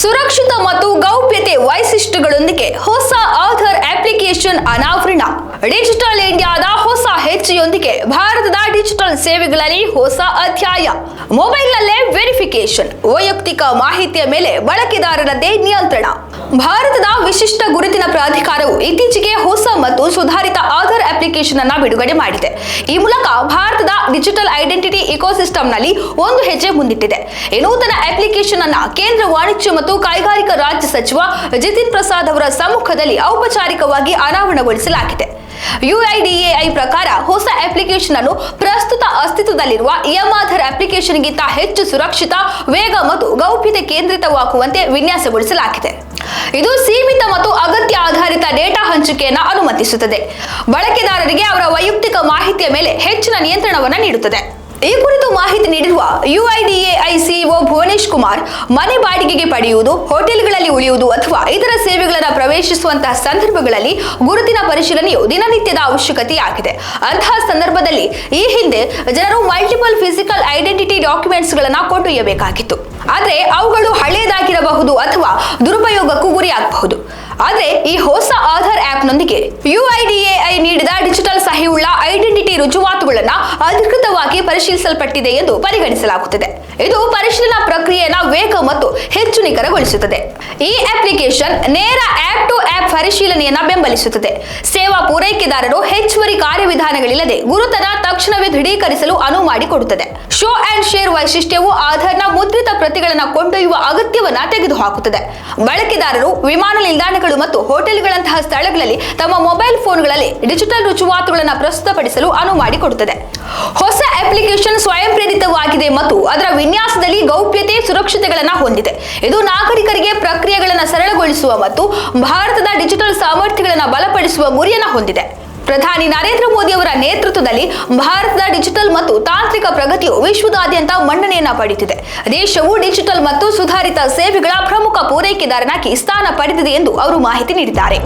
ಸುರಕ್ಷಿತ ಮತ್ತು ಗೌಪ್ಯತೆ ವೈಶಿಷ್ಟ್ಯಗಳೊಂದಿಗೆ ಹೊಸ ಆಧಾರ್ ಅಪ್ಲಿಕೇಶನ್ ಅನಾವರಣ. ಡಿಜಿಟಲ್ ಇಂಡಿಯಾದ ಹೊಸ ಹೆಜ್ಜೆಯೊಂದಿಗೆ ಭಾರತದ ಡಿಜಿಟಲ್ ಸೇವೆಗಳಲ್ಲಿ ಹೊಸ ಅಧ್ಯಾಯ. ಮೊಬೈಲ್ನಲ್ಲೇ ವೆರಿಫಿಕೇಶನ್, ವೈಯಕ್ತಿಕ ಮಾಹಿತಿಯ ಮೇಲೆ ಬಳಕೆದಾರರದ್ದೇ ನಿಯಂತ್ರಣ. ಭಾರತದ ವಿಶಿಷ್ಟ ಗುರುತಿನ ಪ್ರಾಧಿಕಾರವು ಇತ್ತೀಚೆಗೆ ಹೊಸ ಮತ್ತು ಸುಧಾರಿತ ಆಧಾರ್ ಅಪ್ಲಿಕೇಶನ್ ಅನ್ನು ಬಿಡುಗಡೆ ಮಾಡಿದೆ. ಈ ಮೂಲಕ ಭಾರತದ ಡಿಜಿಟಲ್ ಐಡೆಂಟಿಟಿ ಇಕೋಸಿಸ್ಟಂನಲ್ಲಿ ಒಂದು ಹೆಜ್ಜೆ ಮುಂದಿಟ್ಟಿದೆ. ಈ ನೂತನ ಅಪ್ಲಿಕೇಶನ್ ಅನ್ನು ಕೇಂದ್ರ ವಾಣಿಜ್ಯ ಮತ್ತು ಕೈಗಾರಿಕಾ ರಾಜ್ಯ ಸಚಿವ ಜಿತಿನ್ ಪ್ರಸಾದ್ ಅವರ ಸಮ್ಮುಖದಲ್ಲಿ ಔಪಚಾರಿಕವಾಗಿ ಅನಾವರಣಗೊಳಿಸಲಾಗಿದೆ. UIDAI ಪ್ರಕಾರ ಹೊಸ ಅಪ್ಲಿಕೇಶನ್ ಅನ್ನು ಪ್ರಸ್ತುತ ಅಸ್ತಿತ್ವದಲ್ಲಿರುವ ಎಂ-ಆಧಾರ್ ಅಪ್ಲಿಕೇಶನ್ಗಿಂತ ಹೆಚ್ಚು ಸುರಕ್ಷಿತ, ವೇಗ ಮತ್ತು ಗೌಪ್ಯತೆ ಕೇಂದ್ರಿತವಾಗುವಂತೆ ವಿನ್ಯಾಸಗೊಳಿಸಲಾಗಿದೆ. ಇದು ಸೀಮಿತ ಮತ್ತು ಅಗತ್ಯ ಆಧಾರಿತ ಡೇಟಾ ಹಂಚಿಕೆಯನ್ನು ಅನುಮತಿಸುತ್ತದೆ. ಬಳಕೆದಾರರಿಗೆ ಅವರ ವೈಯಕ್ತಿಕ ಮಾಹಿತಿಯ ಮೇಲೆ ಹೆಚ್ಚಿನ ನಿಯಂತ್ರಣವನ್ನು ನೀಡುತ್ತದೆ. ಈ ಕುರಿತು ಮಾಹಿತಿ ನೀಡಿರುವ UIDAI CEO ಭುವನೇಶ್ ಕುಮಾರ್, ಮನೆ ಬಾಡಿಗೆಗೆ ಪಡೆಯುವುದು, ಹೋಟೆಲ್ಗಳಲ್ಲಿ ಉಳಿಯುವುದು ಅಥವಾ ಇತರ ಸೇವೆಗಳನ್ನು ಪ್ರವೇಶಿಸುವಂತಹ ಸಂದರ್ಭಗಳಲ್ಲಿ ಗುರುತಿನ ಪರಿಶೀಲನೆಯು ದಿನನಿತ್ಯದ ಅವಶ್ಯಕತೆಯಾಗಿದೆ. ಅಂತಹ ಸಂದರ್ಭದಲ್ಲಿ ಈ ಹಿಂದೆ ಜನರು ಮಲ್ಟಿಪಲ್ ಫಿಸಿಕಲ್ ಐಡೆಂಟಿಟಿ ಡಾಕ್ಯುಮೆಂಟ್ಸ್ಗಳನ್ನು ಕೊಂಡೊಯ್ಯಬೇಕಾಗಿತ್ತು. ಆದರೆ ಅವುಗಳು ಹಳೆಯದಾಗಿರಬಹುದು ಅಥವಾ ದುರುಪಯೋಗಕ್ಕೂ ಗುರಿಯಾಗಬಹುದು. ಆದರೆ ಈ ಹೊಸ ಆಧಾರ್ ಆಪ್ನೊಂದಿಗೆ UIDAI ನೀಡಿದ ಡಿಜಿಟಲ್ ಸಹಿಯುಳ್ಳ ಐಡೆಂಟಿಟಿ ರುಜುವಾತುಗಳನ್ನು ಅಧಿಕೃತವಾಗಿ ಪರಿಶೀಲಿಸಲ್ಪಟ್ಟಿದೆ ಎಂದು ಪರಿಗಣಿಸಲಾಗುತ್ತದೆ. ಇದು ಪರಿಶೀಲನಾ ಪ್ರಕ್ರಿಯೆಯನ್ನು ವೇಗ ಮತ್ತು ಹೆಚ್ಚು ನಿಖರಗೊಳಿಸುತ್ತದೆ. ಈ ಅಪ್ಲಿಕೇಶನ್ ನೇರ ಆಪ್ ಟು ಆಪ್ ಪರಿಶೀಲನೆಯನ್ನು ಬೆಂಬಲಿಸುತ್ತದೆ. ಸೇವಾ ಪೂರೈಕೆದಾರರು ಹೆಚ್ಚುವರಿ ಕಾರ್ಯವಿಧಾನಗಳಿಲ್ಲದೆ ಗುರುತನ್ನು ತಕ್ಷಣವೇ ದೃಢೀಕರಿಸಲು ಅನುವು ಮಾಡಿಕೊಡುತ್ತದೆ. ಶೋ ಅಂಡ್ ಶೇರ್ ವೈಶಿಷ್ಟ್ಯವು ಆಧಾರ್ನ ಮುದ್ರಿತ ಪ್ರತಿಗಳನ್ನು ಕೊಂಡೊಯ್ಯುವ ಅಗತ್ಯವನ್ನು ತೆಗೆದುಹಾಕುತ್ತದೆ. ಬಳಕೆದಾರರು ವಿಮಾನ ನಿಲ್ದಾಣಗಳು ಮತ್ತು ಹೋಟೆಲ್ಗಳಂತಹ ಸ್ಥಳಗಳಲ್ಲಿ ತಮ್ಮ ಮೊಬೈಲ್ ಫೋನ್ಗಳಲ್ಲಿ ಡಿಜಿಟಲ್ ರುಜುವಾತುಗಳನ್ನು ಪ್ರಸ್ತುತಪಡಿಸಲು ಅನುವು ಮಾಡಿಕೊಡುತ್ತದೆ. ಹೊಸ ಅಪ್ಲಿಕೇಶನ್ ಸ್ವಯಂ ಪ್ರೇರಿತವಾಗಿದೆ ಮತ್ತು ಅದರ ವಿನ್ಯಾಸದಲ್ಲಿ ಗೌಪ್ಯತೆ, ಸುರಕ್ಷತೆಗಳನ್ನು ಹೊಂದಿದೆ. ಇದು ನಾಗರಿಕರಿಗೆ ಪ್ರಕ್ರಿಯೆಗಳನ್ನು ಸರಳಗೊಳಿಸುವ ಮತ್ತು ಭಾರತದ ಡಿಜಿಟಲ್ ಸಾಮರ್ಥ್ಯಗಳನ್ನು ಬಲಪಡಿಸುವ ಗುರಿಯನ್ನು ಹೊಂದಿದೆ. ಪ್ರಧಾನಿ ನರೇಂದ್ರ ಮೋದಿ ಅವರ ನೇತೃತ್ವದಲ್ಲಿ ಭಾರತದ ಡಿಜಿಟಲ್ ಮತ್ತು ತಾಂತ್ರಿಕ ಪ್ರಗತಿಯು ವಿಶ್ವದಾದ್ಯಂತ ಮನ್ನಣೆಯನ್ನು ಪಡೆಯುತ್ತಿದೆ. ದೇಶವು ಡಿಜಿಟಲ್ ಮತ್ತು ಸುಧಾರಿತ ಸೇವೆಗಳ ಪ್ರಮುಖ ಪೂರೈಕೆದಾರನಾಗಿ ಸ್ಥಾನ ಪಡೆದಿದೆ ಎಂದು ಅವರು ಮಾಹಿತಿ ನೀಡಿದ್ದಾರೆ.